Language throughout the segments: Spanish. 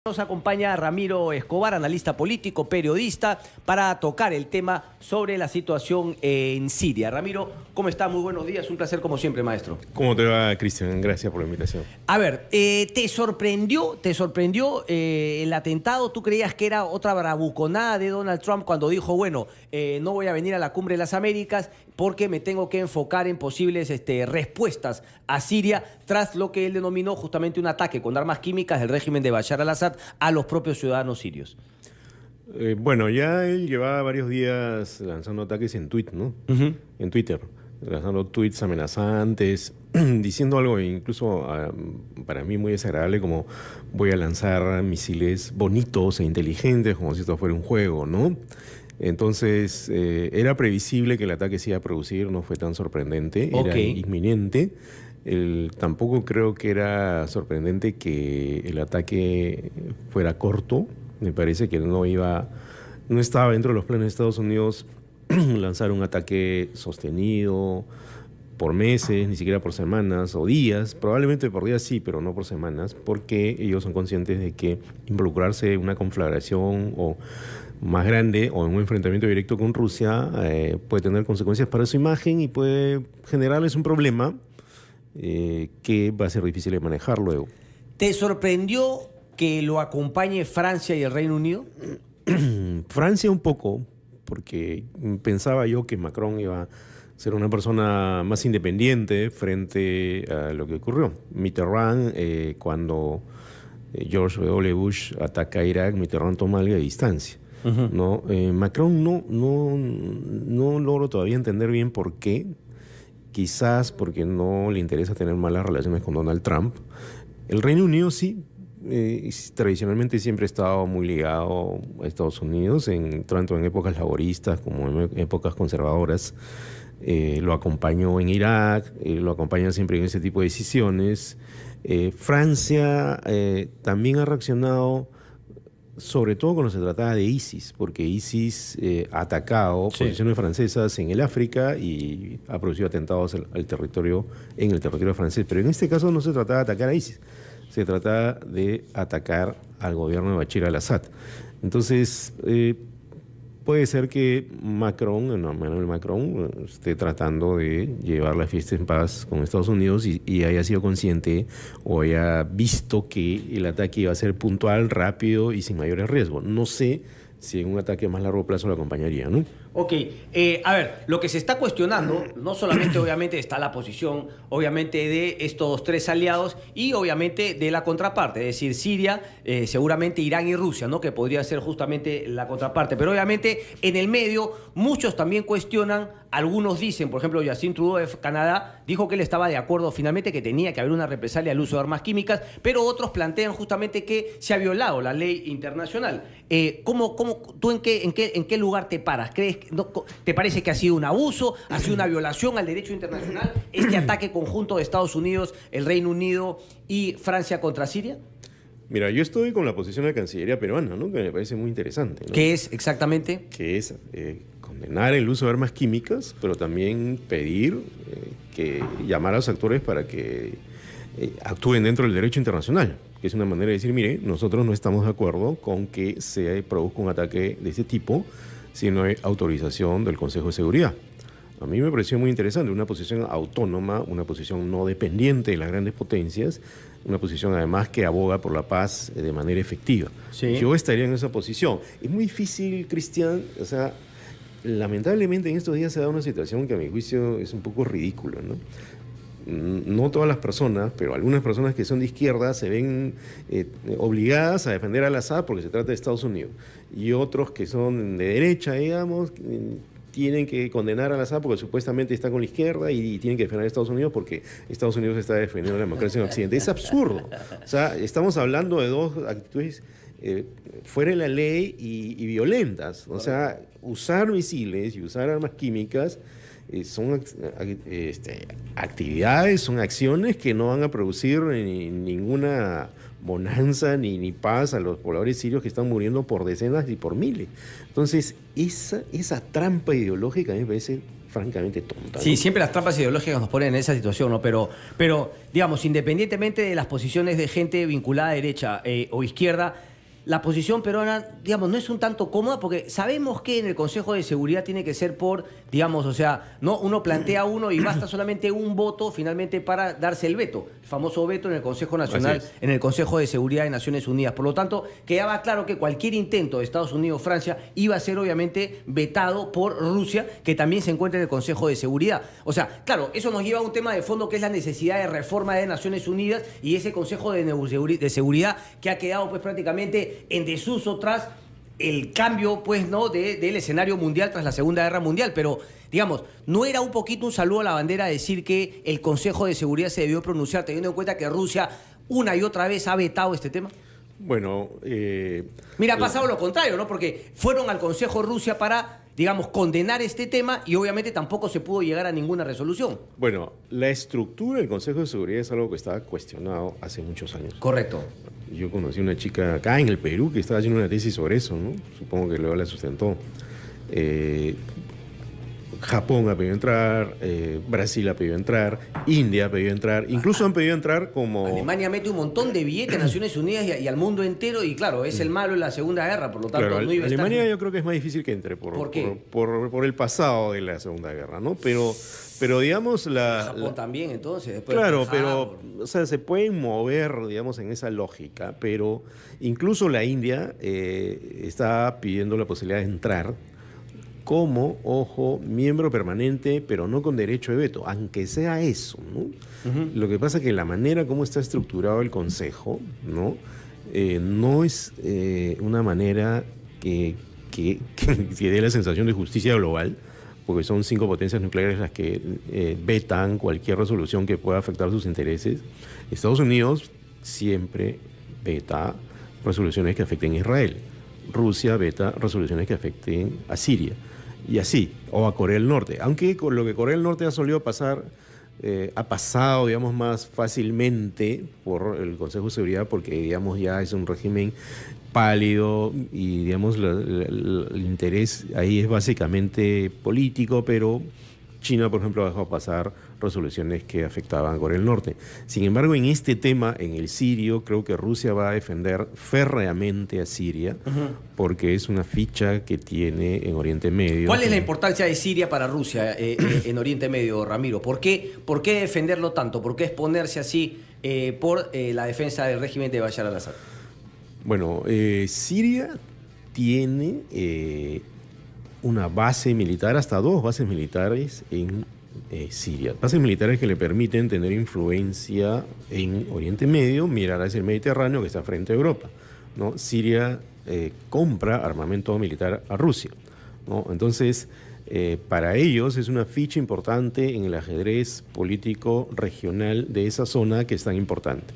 Nos acompaña Ramiro Escobar, analista político, periodista, para tocar el tema sobre la situación en Siria. Ramiro, ¿cómo está? Muy buenos días, un placer como siempre, maestro. ¿Cómo te va, Cristian? Gracias por la invitación. A ver, ¿te sorprendió el atentado? ¿Tú creías que era otra bravuconada de Donald Trump cuando dijo, bueno, no voy a venir a la Cumbre de las Américas porque me tengo que enfocar en posibles respuestas a Siria tras lo que él denominó justamente un ataque con armas químicas del régimen de Bashar al-Assad a los propios ciudadanos sirios? Bueno, ya él llevaba varios días lanzando ataques en ¿no? En Twitter, lanzando tweets amenazantes, diciendo algo incluso para mí muy desagradable, como voy a lanzar misiles bonitos e inteligentes, como si esto fuera un juego, ¿no? Entonces, era previsible que el ataque se iba a producir, no fue tan sorprendente, era inminente. Tampoco creo que era sorprendente que el ataque fuera corto. Me parece que no estaba dentro de los planes de Estados Unidos lanzar un ataque sostenido por meses, ni siquiera por semanas o días. Probablemente por días sí, pero no por semanas, porque ellos son conscientes de que involucrarse en una conflagración o más grande o en un enfrentamiento directo con Rusia puede tener consecuencias para su imagen y puede generarles un problema que va a ser difícil de manejar luego. ¿Te sorprendió que lo acompañe Francia y el Reino Unido? Francia un poco, porque pensaba yo que Macron iba a ser una persona más independiente frente a lo que ocurrió. Mitterrand, cuando George W. Bush ataca a Irak, Mitterrand toma algo de distancia. ¿No? Macron no logro todavía entender bien por qué. Quizás porque no le interesa tener malas relaciones con Donald Trump. El Reino Unido sí, tradicionalmente siempre ha estado muy ligado a Estados Unidos, tanto en épocas laboristas como en épocas conservadoras. Lo acompañó en Irak, lo acompaña siempre en ese tipo de decisiones. Francia también ha reaccionado, sobre todo cuando se trataba de ISIS, porque ISIS ha atacado posiciones francesas en el África y ha producido atentados en el territorio francés. Pero en este caso no se trataba de atacar a ISIS, se trataba de atacar al gobierno de Bashar al-Assad. Entonces, puede ser que Emmanuel Macron esté tratando de llevar la fiesta en paz con Estados Unidos y haya sido consciente o haya visto que el ataque iba a ser puntual, rápido y sin mayores riesgos. No sé si en un ataque a más largo plazo lo acompañaría, ¿no? Ok, a ver, lo que se está cuestionando, no solamente obviamente está la posición obviamente de estos tres aliados y obviamente de la contraparte, es decir, Siria, seguramente Irán y Rusia, ¿no? Que podría ser justamente la contraparte, pero obviamente en el medio muchos también cuestionan, algunos dicen, por ejemplo, Justin Trudeau de Canadá dijo que él estaba de acuerdo finalmente que tenía que haber una represalia al uso de armas químicas, pero otros plantean justamente que se ha violado la ley internacional. ¿Tú en qué lugar te paras? ¿Crees ¿Te parece que ha sido un abuso, ha sido una violación al derecho internacional este ataque conjunto de Estados Unidos, el Reino Unido y Francia contra Siria? Mira, yo estoy con la posición de la Cancillería peruana, ¿no? Que me parece muy interesante, ¿no? ¿Qué es exactamente? Que es condenar el uso de armas químicas, pero también pedir llamar a los actores para que actúen dentro del derecho internacional, que es una manera de decir, mire, nosotros no estamos de acuerdo con que se produzca un ataque de ese tipo si no hay autorización del Consejo de Seguridad. A mí me pareció muy interesante, una posición autónoma, una posición no dependiente de las grandes potencias, una posición además que aboga por la paz de manera efectiva. Sí. Yo estaría en esa posición. Es muy difícil, Cristian, o sea, lamentablemente en estos días se da una situación que a mi juicio es un poco ridícula, ¿no? No todas las personas, pero algunas personas que son de izquierda se ven obligadas a defender al Assad porque se trata de Estados Unidos. Y otros que son de derecha, digamos, tienen que condenar al Assad porque supuestamente está con la izquierda y tienen que defender a Estados Unidos porque Estados Unidos está defendiendo la democracia en Occidente. Es absurdo. O sea, estamos hablando de dos actitudes fuera de la ley y violentas. O sea, usar misiles y usar armas químicas son actividades, son acciones que no van a producir ninguna bonanza ni paz a los pobladores sirios que están muriendo por decenas y por miles. Entonces, esa trampa ideológica a mí me parece francamente tonta. Sí, ¿no? siempre las trampas ideológicas nos ponen en esa situación, ¿no? Pero digamos, independientemente de las posiciones de gente vinculada a derecha o izquierda, la posición peruana, digamos, no es un tanto cómoda porque sabemos que en el Consejo de Seguridad tiene que ser por, digamos, o sea, no uno plantea uno y basta solamente un voto finalmente para darse el veto, el famoso veto en el Consejo Nacional, en el Consejo de Seguridad de Naciones Unidas. Por lo tanto, quedaba claro que cualquier intento de Estados Unidos o Francia iba a ser obviamente vetado por Rusia, que también se encuentra en el Consejo de Seguridad. O sea, claro, eso nos lleva a un tema de fondo que es la necesidad de reforma de Naciones Unidas y ese Consejo de Seguridad que ha quedado pues prácticamente en desuso tras el cambio pues no del escenario mundial tras la Segunda Guerra Mundial. Pero digamos, ¿no era un poquito un saludo a la bandera decir que el Consejo de Seguridad se debió pronunciar teniendo en cuenta que Rusia una y otra vez ha vetado este tema? Bueno, mira, ha pasado lo contrario, ¿no? Porque fueron al Consejo Rusia para, digamos, condenar este tema y obviamente tampoco se pudo llegar a ninguna resolución. Bueno, la estructura del Consejo de Seguridad es algo que estaba cuestionado hace muchos años. Correcto. Yo conocí una chica acá en el Perú que estaba haciendo una tesis sobre eso, ¿no? Supongo que luego la sustentó. Japón ha pedido entrar, Brasil ha pedido entrar, India ha pedido entrar, incluso han pedido entrar como... Alemania mete un montón de billetes a Naciones Unidas y al mundo entero y claro, es el malo en la Segunda Guerra, por lo tanto claro, no iba a estar... Alemania yo creo que es más difícil que entre ¿Por qué? por el pasado de la Segunda Guerra, ¿no? Pero digamos Japón también, entonces. Después claro, pero o sea, se pueden mover, digamos, en esa lógica, pero incluso la India está pidiendo la posibilidad de entrar como, ojo, miembro permanente, pero no con derecho de veto, aunque sea eso, ¿no? Lo que pasa es que la manera como está estructurado el Consejo, ¿no? No es una manera que dé la sensación de justicia global, porque son 5 potencias nucleares las que vetan cualquier resolución que pueda afectar sus intereses. Estados Unidos siempre veta resoluciones que afecten a Israel. Rusia veta resoluciones que afecten a Siria. Y así, o a Corea del Norte. Aunque con lo que Corea del Norte ha solido pasar, ha pasado, digamos, más fácilmente por el Consejo de Seguridad, porque, digamos, ya es un régimen pálido y, digamos, el interés ahí es básicamente político, pero China, por ejemplo, ha dejado pasar resoluciones que afectaban a Corea del Norte. Sin embargo, en este tema, en el sirio, creo que Rusia va a defender férreamente a Siria, porque es una ficha que tiene en Oriente Medio. ¿Cuál es la importancia de Siria para Rusia en Oriente Medio, Ramiro? ¿Por qué defenderlo tanto? ¿Por qué exponerse así por la defensa del régimen de Bashar al-Assad? Bueno, Siria tiene una base militar, hasta 2 bases militares en Siria. Bases militares que le permiten tener influencia en Oriente Medio, mirar hacia el Mediterráneo que está frente a Europa, ¿no? Siria compra armamento militar a Rusia, ¿no? Entonces, para ellos es una ficha importante en el ajedrez político regional de esa zona que es tan importante.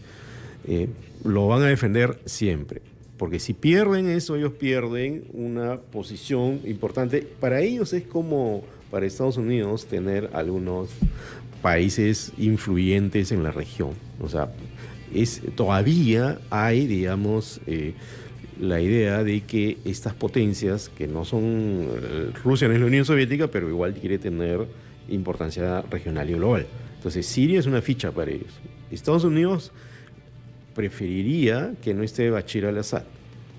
Lo van a defender siempre, porque si pierden eso, ellos pierden una posición importante. Para ellos es como para Estados Unidos tener algunos países influyentes en la región. O sea, todavía hay, digamos, la idea de que estas potencias, que no son... Rusia no es la Unión Soviética, pero igual quiere tener importancia regional y global. Entonces, Siria es una ficha para ellos. Estados Unidos preferiría que no esté Bashar al-Assad,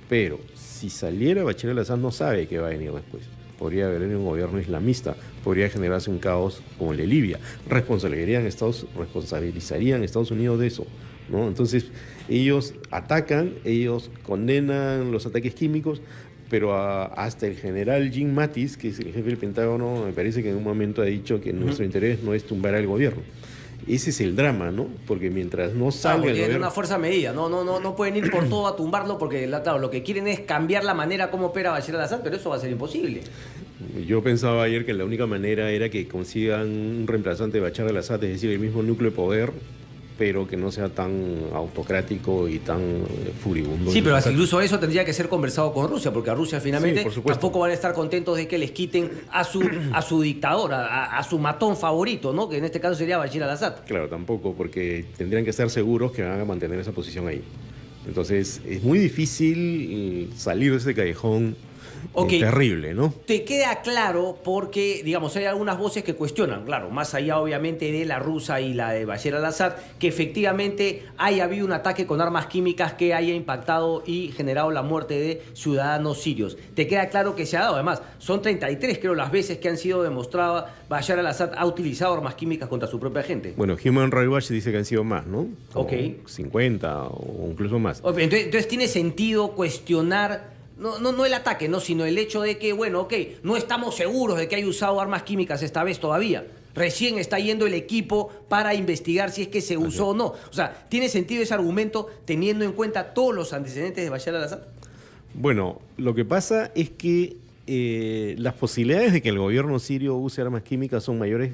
pero si saliera Bashar al-Assad no sabe qué va a venir después. Podría haber un gobierno islamista, podría generarse un caos como el de Libia. Responsabilizarían a Estados Unidos de eso, ¿no? Entonces, ellos atacan, ellos condenan los ataques químicos, pero hasta el general Jim Mattis, que es el jefe del Pentágono, me parece que en un momento ha dicho que nuestro interés no es tumbar al gobierno. Ese es el drama, ¿no? Porque mientras no salga el gobierno... una fuerza medida, no pueden ir por todo a tumbarlo porque, claro, lo que quieren es cambiar la manera como opera Bashar al-Assad, pero eso va a ser imposible. Yo pensaba ayer que la única manera era que consigan un reemplazante de Bashar al-Assad, es decir, el mismo núcleo de poder, pero que no sea tan autocrático y tan furibundo. Sí, pero incluso eso tendría que ser conversado con Rusia, porque a Rusia finalmente tampoco van a estar contentos de que les quiten a su dictador, a su matón favorito, ¿no? Que en este caso sería Bashar al-Assad. Claro, tampoco, porque tendrían que estar seguros que van a mantener esa posición ahí. Entonces, es muy difícil salir de ese callejón terrible, ¿no? Te queda claro porque, digamos, hay algunas voces que cuestionan, claro, más allá obviamente de la rusa y la de Bashar al-Assad, que efectivamente haya habido un ataque con armas químicas que haya impactado y generado la muerte de ciudadanos sirios. Te queda claro que se ha dado, además, son 33 creo las veces que han sido demostradas Bashar al-Assad ha utilizado armas químicas contra su propia gente. Bueno, Human Rights Watch dice que han sido más, ¿no? Como Ok. 50 o incluso más. Entonces tiene sentido cuestionar no el ataque, no, sino el hecho de que, bueno, ok, no estamos seguros de que haya usado armas químicas esta vez todavía. Recién está yendo el equipo para investigar si es que se usó o no. O sea, ¿tiene sentido ese argumento teniendo en cuenta todos los antecedentes de Bashar al-Assad? Bueno, lo que pasa es que las posibilidades de que el gobierno sirio use armas químicas son mayores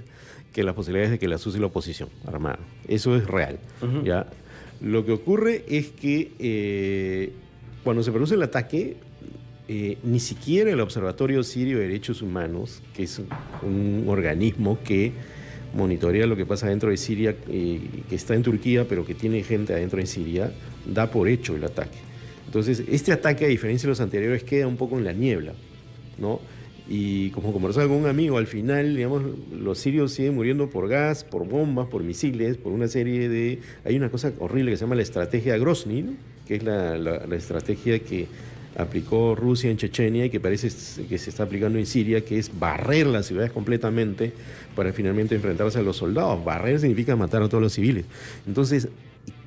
que las posibilidades de que las use la oposición armada. Eso es real. ¿Ya? Lo que ocurre es que cuando se produce el ataque, ni siquiera el Observatorio Sirio de Derechos Humanos, que es un organismo que monitorea lo que pasa dentro de Siria, que está en Turquía, pero que tiene gente adentro de Siria, da por hecho el ataque. Entonces, este ataque, a diferencia de los anteriores, queda un poco en la niebla, ¿no? Y como conversaba con un amigo, al final, digamos, los sirios siguen muriendo por gas, por bombas, por misiles, por una serie de... Hay una cosa horrible que se llama la estrategia Grozny, ¿no? Que es la estrategia que aplicó Rusia en Chechenia y que parece que se está aplicando en Siria, que es barrer las ciudades completamente para finalmente enfrentarse a los soldados. Barrer significa matar a todos los civiles. Entonces,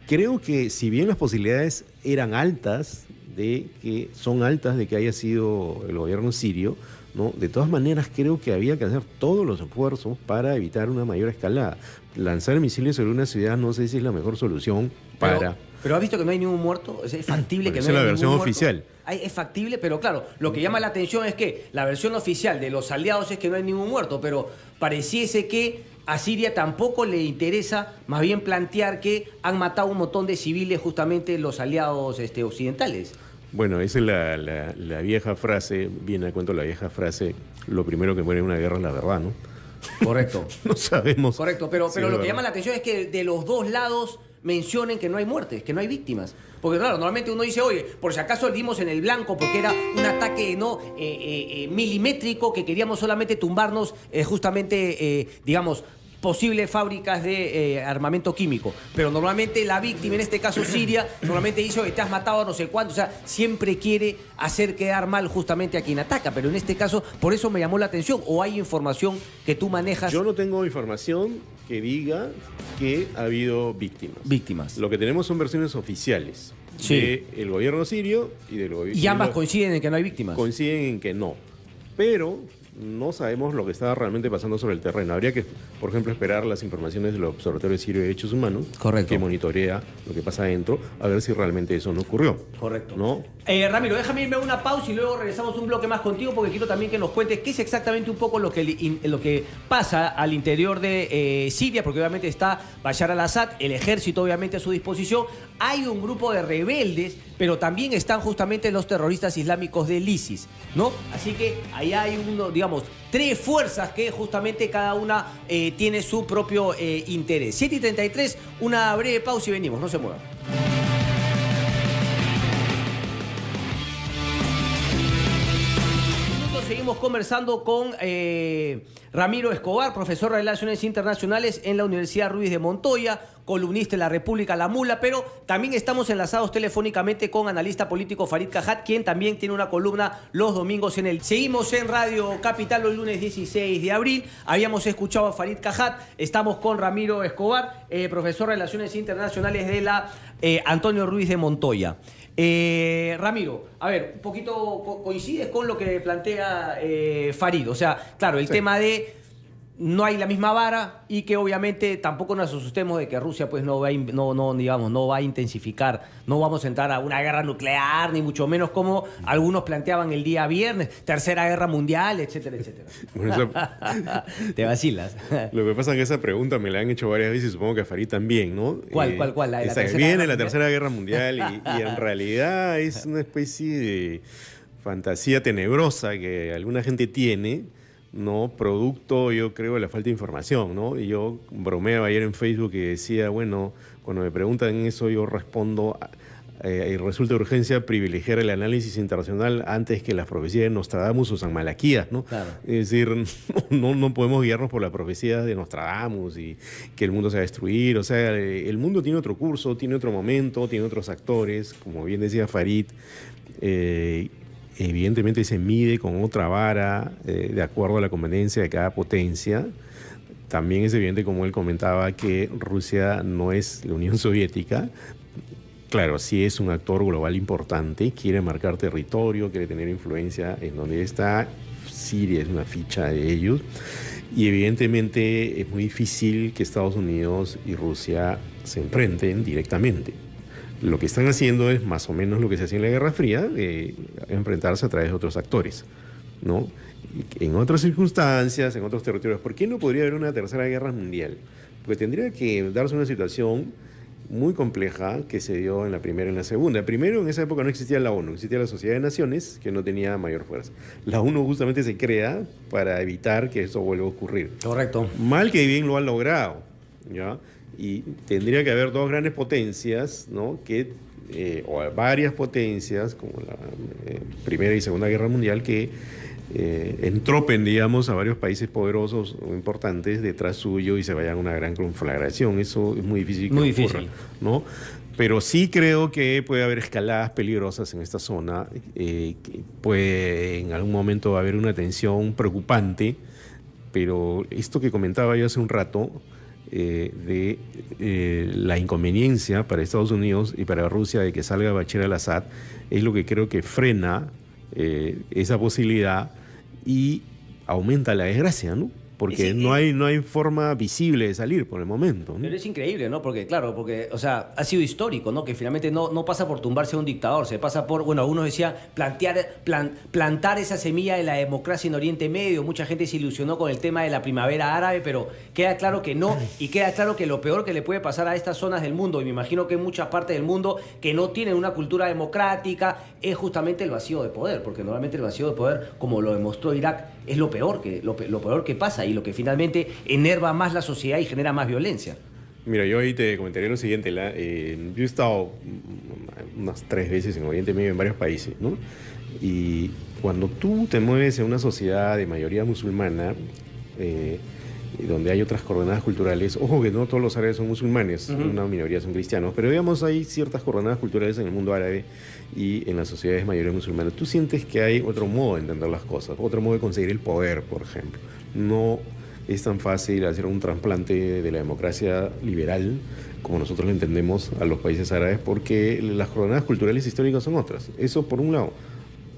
creo que si bien las posibilidades eran altas, de que haya sido el gobierno sirio, ¿no? De todas maneras, creo que había que hacer todos los esfuerzos para evitar una mayor escalada. Lanzar misiles sobre una ciudad no sé si es la mejor solución para... Pero ¿has visto que no hay ningún muerto? ¿Es factible que no Esa haya es la ningún versión muerto? oficial. Es factible, pero claro, lo que llama la atención es que la versión oficial de los aliados es que no hay ningún muerto, pero pareciese que a Siria tampoco le interesa más bien plantear que han matado un montón de civiles justamente los aliados occidentales. Bueno, esa es la vieja frase, viene a cuento la vieja frase, lo primero que muere en una guerra es la verdad, ¿no? Correcto. No sabemos. Correcto, pero si lo es que verdad. llama la atención es que de los dos lados mencionen que no hay muertes, que no hay víctimas. Porque claro, normalmente uno dice, oye, por si acaso dimos en el blanco porque era un ataque milimétrico que queríamos solamente tumbarnos justamente, digamos, posibles fábricas de armamento químico. Pero normalmente la víctima, en este caso Siria, normalmente dice, oye, te has matado a no sé cuánto. O sea, siempre quiere hacer quedar mal justamente a quien ataca. Pero en este caso, por eso me llamó la atención. ¿O hay información que tú manejas? Yo no tengo información que diga que ha habido víctimas. Víctimas. Lo que tenemos son versiones oficiales Sí. del gobierno sirio y del gobierno... Y ambas coinciden en que no hay víctimas. Coinciden en que no. Pero no sabemos lo que está realmente pasando sobre el terreno. Habría que, por ejemplo, esperar las informaciones del Observatorio Sirio de Derechos Humanos, Correcto. que monitorea lo que pasa adentro, a ver si realmente eso no ocurrió. Correcto. ¿No? Ramiro, déjame irme a una pausa y luego regresamos un bloque más contigo porque quiero también que nos cuentes qué es exactamente un poco lo que pasa al interior de Siria, porque obviamente está Bashar al-Assad, el ejército obviamente a su disposición. Hay un grupo de rebeldes, pero también están justamente los terroristas islámicos del ISIS, ¿no? Así que ahí hay tres fuerzas que justamente cada una tiene su propio interés. 7:33, una breve pausa y venimos, no se muevan. Seguimos conversando con Ramiro Escobar, profesor de Relaciones Internacionales en la Universidad Ruiz de Montoya, columnista de La República, La Mula, pero también estamos enlazados telefónicamente con analista político Farid Cajat, quien también tiene una columna los domingos en el... Seguimos en Radio Capital el lunes 16 de abril, habíamos escuchado a Farid Cajat, estamos con Ramiro Escobar, profesor de Relaciones Internacionales de la Antonio Ruiz de Montoya. Ramiro, a ver, un poquito coincides con lo que plantea Farid, o sea, claro, el tema de no hay la misma vara y que obviamente tampoco nos asustemos de que Rusia pues no va a intensificar, no vamos a entrar a una guerra nuclear, ni mucho menos como algunos planteaban el día viernes, tercera guerra mundial, etcétera, etcétera. Bueno, Te vacilas. Lo que pasa es que esa pregunta me la han hecho varias veces, supongo que a Farid también, ¿no? ¿Cuál? La de la tercera viene guerra la mundial. Tercera Guerra Mundial y en realidad es una especie de fantasía tenebrosa que alguna gente tiene, ¿no? Producto, yo creo, de la falta de información, ¿no? Y yo bromeaba ayer en Facebook y decía, bueno, cuando me preguntan eso yo respondo resulta de urgencia privilegiar el análisis internacional antes que las profecías de Nostradamus o San Malaquías, ¿no? Claro. Es decir, no podemos guiarnos por las profecías de Nostradamus y que el mundo se va a destruir. O sea, el mundo tiene otro curso, tiene otro momento, tiene otros actores, como bien decía Farid. Evidentemente se mide con otra vara de acuerdo a la conveniencia de cada potencia. También es evidente, como él comentaba, que Rusia no es la Unión Soviética. Claro, sí es un actor global importante, quiere marcar territorio, quiere tener influencia en donde está. Siria es una ficha de ellos. Y evidentemente es muy difícil que Estados Unidos y Rusia se enfrenten directamente. Lo que están haciendo es más o menos lo que se hacía en la Guerra Fría, enfrentarse a través de otros actores, ¿no? En otras circunstancias, en otros territorios. ¿Por qué no podría haber una tercera guerra mundial? Porque tendría que darse una situación muy compleja que se dio en la primera y en la segunda. Primero, en esa época no existía la ONU, existía la Sociedad de Naciones, que no tenía mayor fuerza. La ONU justamente se crea para evitar que eso vuelva a ocurrir. Correcto. Mal que bien lo han logrado, ¿ya? Y tendría que haber dos grandes potencias, ¿no? O varias potencias, como la Primera y Segunda Guerra Mundial, que entropen, digamos, a varios países poderosos o importantes detrás suyo y se vayan a una gran conflagración. Eso es muy difícil que ocurra, ¿no? Pero sí creo que puede haber escaladas peligrosas en esta zona. Puede en algún momento haber una tensión preocupante, pero esto que comentaba yo hace un rato, la inconveniencia para Estados Unidos y para Rusia de que salga Bashar al-Assad es lo que creo que frena esa posibilidad y aumenta la desgracia, ¿no? Porque no hay forma visible de salir por el momento, ¿no? Pero es increíble, ¿no? Porque, claro, o sea, ha sido histórico, ¿no? Que finalmente no pasa por tumbarse a un dictador, se pasa por, bueno, algunos decían plantar esa semilla de la democracia en Oriente Medio. Mucha gente se ilusionó con el tema de la primavera árabe, pero queda claro que no, y queda claro que lo peor que le puede pasar a estas zonas del mundo, y me imagino que en muchas partes del mundo que no tienen una cultura democrática, es justamente el vacío de poder, porque normalmente el vacío de poder, como lo demostró Irak, es lo peor que pasa y lo que finalmente enerva más la sociedad y genera más violencia. Mira, yo ahí te comentaría lo siguiente. Yo he estado unas 3 veces en Oriente Medio, en varios países, ¿no? Y cuando tú te mueves en una sociedad de mayoría musulmana, donde hay otras coordenadas culturales, ojo que no todos los árabes son musulmanes, una minoría son cristianos, pero digamos hay ciertas coordenadas culturales en el mundo árabe y en las sociedades mayoría musulmanas. Tú sientes que hay otro modo de entender las cosas, otro modo de conseguir el poder, por ejemplo. No es tan fácil hacer un trasplante de la democracia liberal como nosotros lo entendemos a los países árabes, porque las coordenadas culturales históricas son otras. Eso por un lado.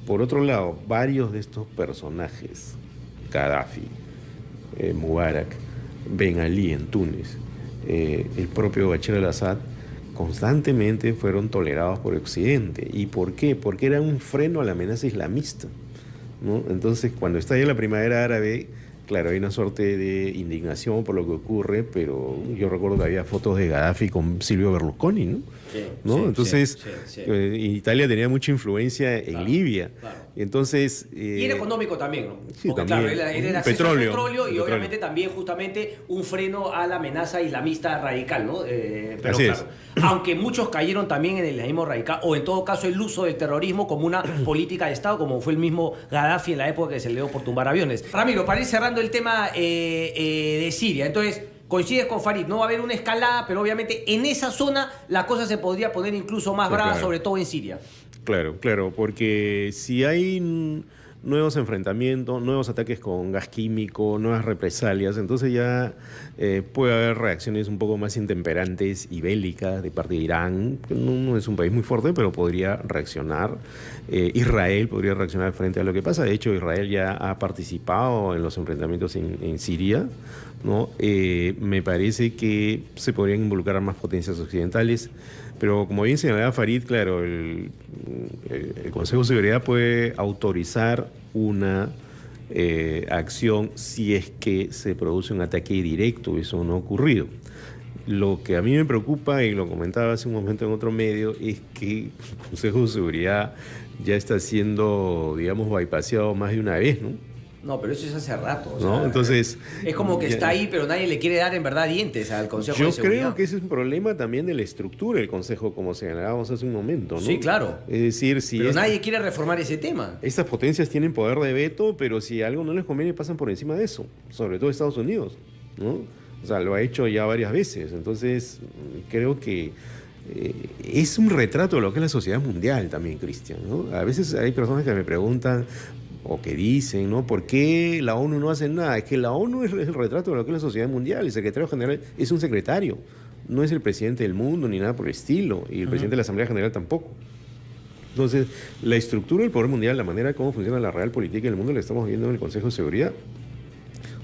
Por otro lado, varios de estos personajes, Gaddafi, Mubarak, Ben Ali en Túnez, el propio Bashar al-Assad, constantemente fueron tolerados por Occidente. ¿Y por qué? Porque era un freno a la amenaza islamista, ¿no? Entonces, cuando estalla la primavera árabe, claro, hay una suerte de indignación por lo que ocurre, pero yo recuerdo que había fotos de Gaddafi con Silvio Berlusconi, ¿no? Sí, ¿no? sí, entonces, sí. Italia tenía mucha influencia en Libia. Claro. Entonces, y era económico también, ¿no? Sí, porque también. Claro, era el acceso al petróleo y obviamente petróleo. también justamente un freno a la amenaza islamista radical, ¿no? Pero Así claro, aunque muchos cayeron también en el islamismo radical, o en todo caso el uso del terrorismo como una política de Estado, como fue el mismo Gaddafi en la época que se le dio por tumbar aviones. Ramiro, para ir cerrando el tema de Siria, entonces, coincides con Farid, no va a haber una escalada, pero obviamente en esa zona la cosa se podría poner incluso más brava, claro. sobre todo en Siria. Claro, porque si hay nuevos enfrentamientos, nuevos ataques con gas químico, nuevas represalias, entonces ya puede haber reacciones un poco más intemperantes y bélicas de parte de Irán, que no es un país muy fuerte, pero podría reaccionar. Israel podría reaccionar frente a lo que pasa. De hecho, Israel ya ha participado en los enfrentamientos en Siria, ¿no? Me parece que se podrían involucrar más potencias occidentales. Pero como bien señalaba Farid, claro, el Consejo de Seguridad puede autorizar una acción si es que se produce un ataque directo. Eso no ha ocurrido. Lo que a mí me preocupa, y lo comentaba hace un momento en otro medio, es que el Consejo de Seguridad ya está siendo, digamos, bypaseado más de una vez, ¿no? No, pero eso es hace rato. O ¿no? sea, Entonces, es como que está ahí, pero nadie le quiere dar en verdad dientes al Consejo de yo Seguridad. creo que ese es un problema también de la estructura del Consejo, como señalábamos hace un momento, ¿no? Sí, claro. Es decir, si Pero nadie quiere reformar ese tema. estas potencias tienen poder de veto, pero si algo no les conviene pasan por encima de eso, sobre todo Estados Unidos, ¿no? O sea, lo ha hecho ya varias veces. Entonces, creo que es un retrato de lo que es la sociedad mundial también, Cristian, ¿no? A veces hay personas que me preguntan o que dicen, ¿no? ¿Por qué la ONU no hace nada? Es que la ONU es el retrato de lo que es la sociedad mundial. El secretario general es un secretario, no es el presidente del mundo ni nada por el estilo, y el presidente de la Asamblea General tampoco. Entonces, la estructura del poder mundial, la manera como funciona la real política del mundo, la estamos viendo en el Consejo de Seguridad.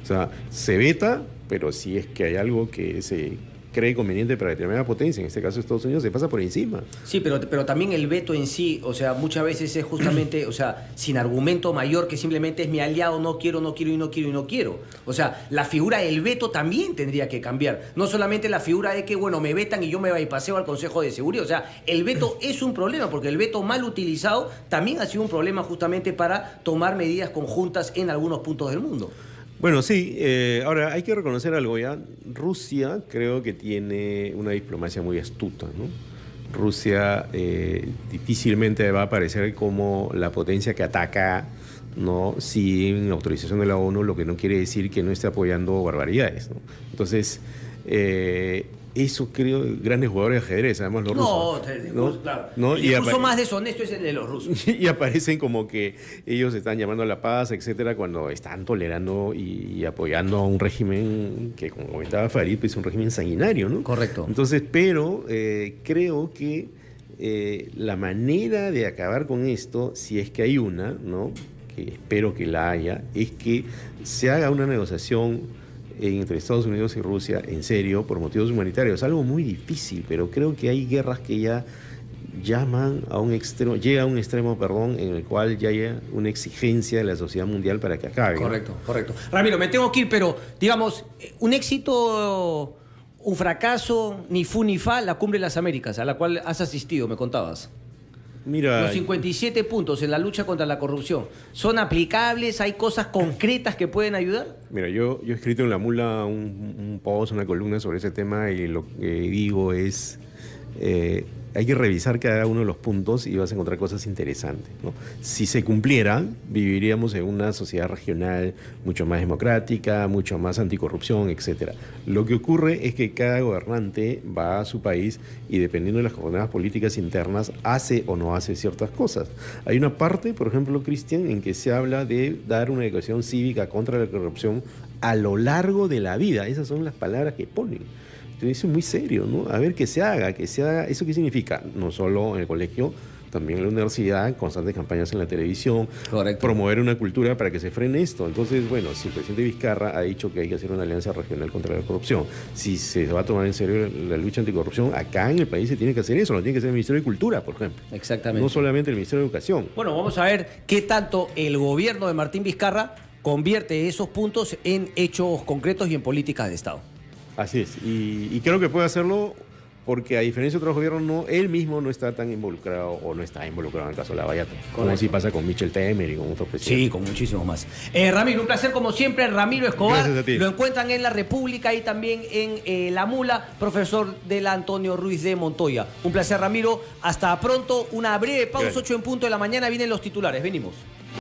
O sea, se veta, pero si es que hay algo que se cree conveniente para determinada potencia, en este caso Estados Unidos, se pasa por encima. Sí, pero también el veto en sí, o sea, muchas veces es justamente, o sea, sin argumento mayor que simplemente es mi aliado, no quiero. O sea, la figura del veto también tendría que cambiar. No solamente la figura de que, bueno, me vetan y yo me bypaseo al Consejo de Seguridad. O sea, el veto es un problema, porque el veto mal utilizado también ha sido un problema justamente para tomar medidas conjuntas en algunos puntos del mundo. Bueno, sí, ahora hay que reconocer algo ya. Rusia creo que tiene una diplomacia muy astuta, ¿no? Rusia difícilmente va a aparecer como la potencia que ataca, ¿no? Sin la autorización de la ONU, lo que no quiere decir que no esté apoyando barbaridades, ¿no? Entonces, eso creo, grandes jugadores de ajedrez, además los rusos. No, claro. ¿No? El discurso más deshonesto es el de los rusos. Y aparecen como que ellos están llamando a la paz, etcétera, cuando están tolerando y apoyando a un régimen que, como comentaba Farid, es un régimen sanguinario, ¿no? Correcto. Entonces, pero creo que la manera de acabar con esto, si es que hay una, ¿no? Que espero que la haya, es que se haga una negociación entre Estados Unidos y Rusia, en serio, por motivos humanitarios. Algo muy difícil, pero creo que hay guerras que ya llaman a un extremo, llega a un extremo, perdón, en el cual ya hay una exigencia de la sociedad mundial para que acabe. Correcto, ¿no? Correcto. Ramiro, me tengo que ir, pero digamos, un éxito, un fracaso, ni fu ni fa, la Cumbre de las Américas, a la cual has asistido, me contabas. Mira, los 57 puntos en la lucha contra la corrupción, ¿son aplicables? ¿Hay cosas concretas que pueden ayudar? Mira, yo he escrito en La Mula un post, una columna sobre ese tema, y lo que digo es, hay que revisar cada uno de los puntos y vas a encontrar cosas interesantes, ¿no? Si se cumplieran, viviríamos en una sociedad regional mucho más democrática, mucho más anticorrupción, etcétera. Lo que ocurre es que cada gobernante va a su país y, dependiendo de las coordenadas políticas internas, hace o no hace ciertas cosas. Hay una parte, por ejemplo, Cristian, en que se habla de dar una educación cívica contra la corrupción a lo largo de la vida. Esas son las palabras que ponen. Eso es muy serio, ¿no? A ver, que se haga. ¿Eso qué significa? No solo en el colegio, también en la universidad, constantes campañas en la televisión. Correcto. Promover una cultura para que se frene esto. Entonces, bueno, si el presidente Vizcarra ha dicho que hay que hacer una alianza regional contra la corrupción, si se va a tomar en serio la lucha anticorrupción, acá en el país se tiene que hacer eso, lo tiene que hacer el Ministerio de Cultura, por ejemplo. Exactamente. No solamente el Ministerio de Educación. Bueno, vamos a ver qué tanto el gobierno de Martín Vizcarra convierte esos puntos en hechos concretos y en políticas de Estado. Así es, y creo que puede hacerlo porque, a diferencia de otros gobiernos, él mismo no está tan involucrado o no está involucrado en el caso de Lavallato, como así pasa con Michel Temer y con otros presidentes. Sí, con muchísimos más. Ramiro, un placer como siempre. Ramiro Escobar, gracias a ti. Lo encuentran en La República y también en La Mula, profesor del Antonio Ruiz de Montoya. Un placer, Ramiro, hasta pronto, una breve pausa, Gracias. 8 en punto de la mañana, vienen los titulares, venimos.